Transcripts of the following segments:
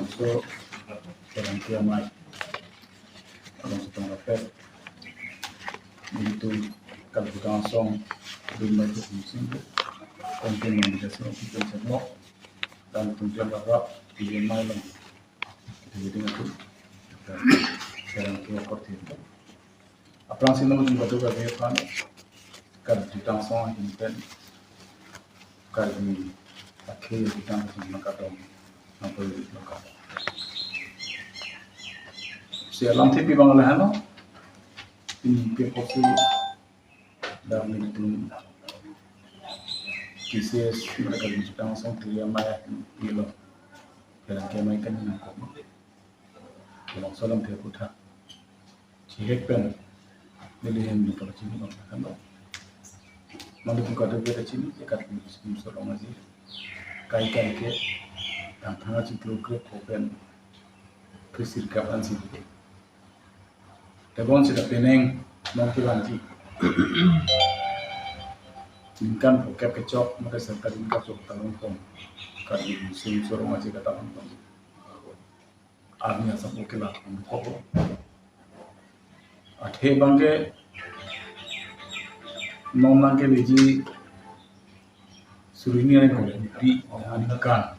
also dalam kiamat kalau setengah dapat itu kalau kita langsung belum itu musim konten yang bisa kita semua dan tujuan bahwa di malam jadi itu dalam kiamat itu apa sih nama juga tuh kalau kan kalau kita langsung ini kalau akhirnya kita langsung mengatakan apa itu maka si alam TV bang Alehano ini peposi dalam itu kisah mereka kita langsung terlihat mayailo dalam kemai kan ini aku dalam salam terputar cihek pen nilihan di kalau sini bang Alehano malu pun kata dia sini dekat musim sorong aja kai ke yang tengah ciklu ke open krisir kapan sih Tebon sudah peneng nanti lanjut. Inkan pokok kecok maka serta inkan cok talon pom. Kali musim sorong aja kata talon pom. Army asap oke lah pokok. Athe bangke non bangke leji surini ada kau di anikan.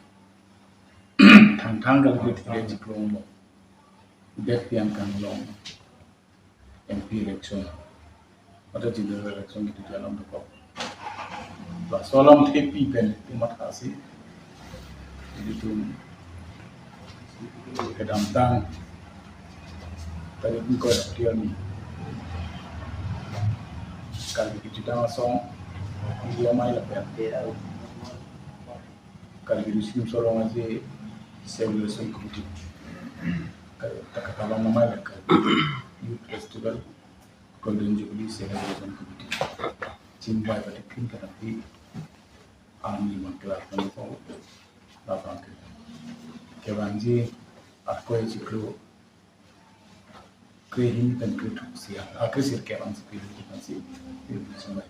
Tang kalau kita tidak ciklong det yang kan long MP election atau general election gitu dalam dokok lah soalan TP pen umat kasih itu kedamtang tadi kau dia ni kalau kita langsung dia main lah kalau kita sorong aja celebration committee tak kata nama mereka Youth Festival Golden Jubilee Celebration Committee Cimbai pada tim tetapi Army menggelar penuh lapang kewanji aku yang ciklu kehin dan ketusia aku sih kewan seperti itu masih itu semua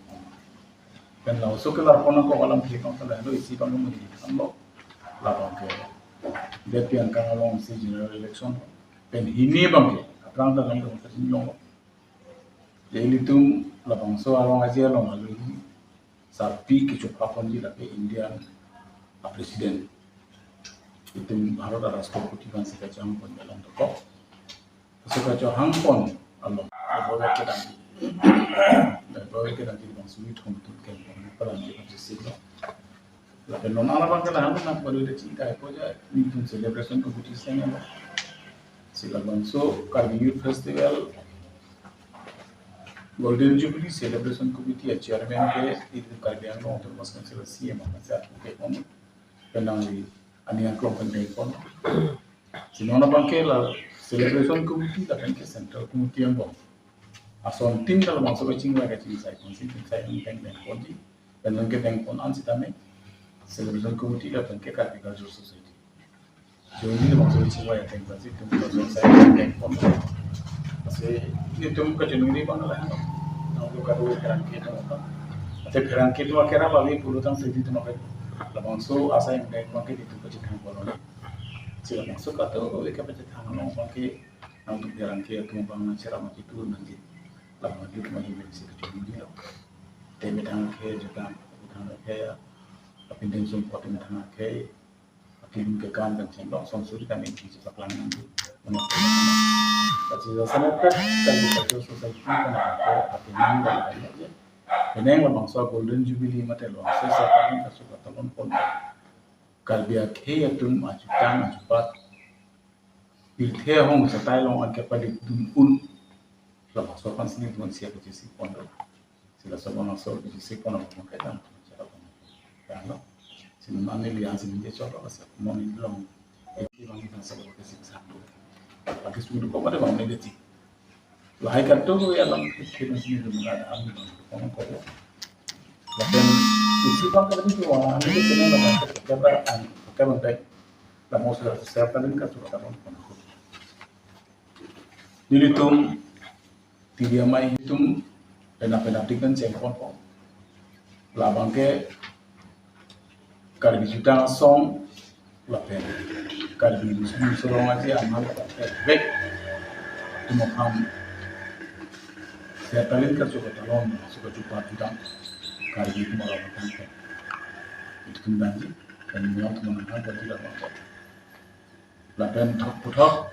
dan lalu so kelar pun aku alam kita lalu isi bangun menjadi kamu lapang ke Deputy yang kan along si general election pen ini bangke aprang dalam tu kita sinjong jadi itu lapang so along aja along lalu sapi kecuali di lape Indian presiden itu harus ada sekutipan sekacang pun dalam toko sekacang hangpon along bawa kita di bang sulit untuk kan pelan di sisi lalu non anak bangsa lahan nak baru ada cinta apa je itu celebration competition yang sila bangso Karbi Youth Festival Golden Jubilee Celebration Committee chairman ke itu Karbi yang long terus masuk CM macam ke pun penang di anian kelompok dari pun sinona bangke la celebration committee tapi ke central committee yang bang ason tim kalau masuk ke cingwa ke cing saya konsin saya yang pun di dan ke pun ansi tamai Celebration Committee lah bangke Karbi Cultural Society. Jadi maksud cingwa yang tengah sih tu kalau saya yang pun masih itu kejenuh ni mana lah. Kalau kalau kerangkit tu apa? Tapi kerangkit tu akhirnya bagi puluh tahun sedih tu macam langsung asa yang baik bangke itu kejenuh koloni. Sila masuk atau mereka bercakap orang bangke untuk kerangkit tu bang ceramah itu nanti lama itu masih bisa kejenuh dia. Tapi tang ke juga tang ke Pindah sumpah dengan tanah kay, akin kekan dan cendok sonsuri kami di sebelah nanti menurut kasi sana kan kalau kita society kan ada apinan dan lain-lain. Ini yang bangsa Golden Jubilee mata lo, saya sekarang kasus katakan pun kalbia kay atum ajutan ajupat pilih hong setai long angkat pada dun lah sopan sini tuan siapa jisi pun sila sopan masuk jisi pun orang kaitan Kalau sinumani liang sinje coro asa moni long itu bang kita sebut kesik satu lagi sudah kok pada bang negatif lahai kartu ya lang kita sini sudah ada ami bang kok bahkan isi bang kalau itu wah ini sini bang keberan keberan baik la mau saya kan kan sudah kan jadi tuh tiga mai hitung penapkan cengkon kok la bangke Karbi Jutang song lapen karbi muslim sorong aja amal baik tumoham saya talin ka suka talon suka jupa tidak karbi itu malah makan itu kembali dan memang teman-teman dan tidak mampu lapen putok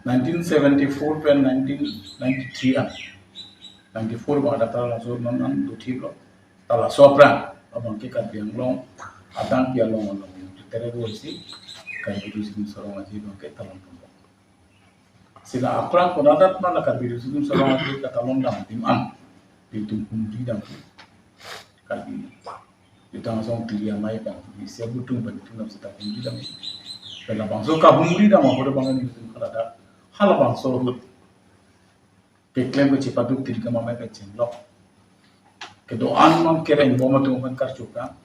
1974 dan 1993 an 94 ba data langsung non duti lo tala sopran abang ke kan biang long atang pia long tere do si kan itu sing sorong aja bang ke talon pombo sila apran ko nadat na kan bidu sing sorong aja ka talon dam tim an itu kumdi dam kan itu langsung tilia mai kan bisa butung ban itu nam sita kumdi dam pela bang so ka bumdi dam ko bang ni itu kada hala bang so ke klaim ko cipatu tir ka mamai ka chenlo ke doan mam keren boma tu kan kar chuka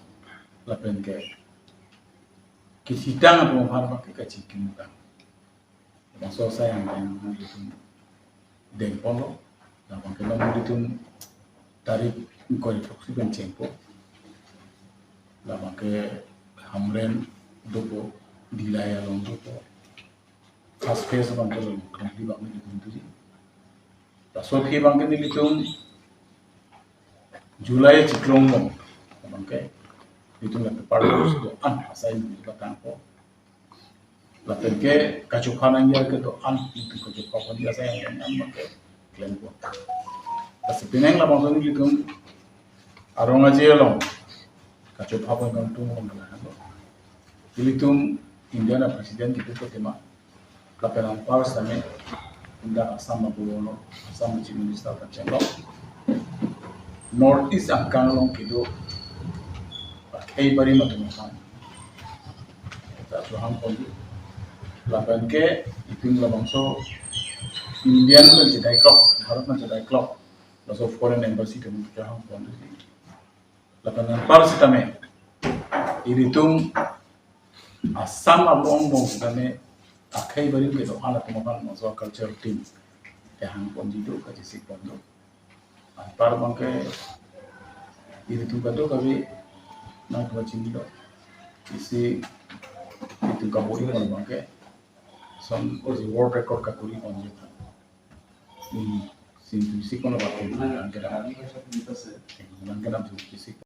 lapen ke sidang tu mam har ke cikin kan so sayang yang itu den polo la bang ke lam itu tarik ko foksi ben tempo la bang ke hamren dopo dilaya long dopo fast phase bang ke kan di bang itu so khi bang ke nilitum Julai ciklong mo bangke itu la parlos do an asai ni batang ko la ke kachupanan ya ke do an itu kachupanan ya saya yang an bangke klaim ko tas pineng la bangso ni litum arong aje long kachupanan kan tu mo ngala no litum Indiana presiden itu ko tema la penan pars tame inda asama buono asama chief minister ka chelo North East angkang long kido pakai bari matumakan tak suham poli lapan ke iping labangso Indian kan jedai klok Bharat kan jedai klok laso foreign embassy kan suham poli lapan par sitame iritung asam abong bong sitame pakai bari kido ala tumakan maso culture team yang poli do ka jisi pondo par bangke itu kado kami nak macam itu isi itu kaburi mana bangke son world record kaburi konjek ini sintu isi kono bakal kita angkat isi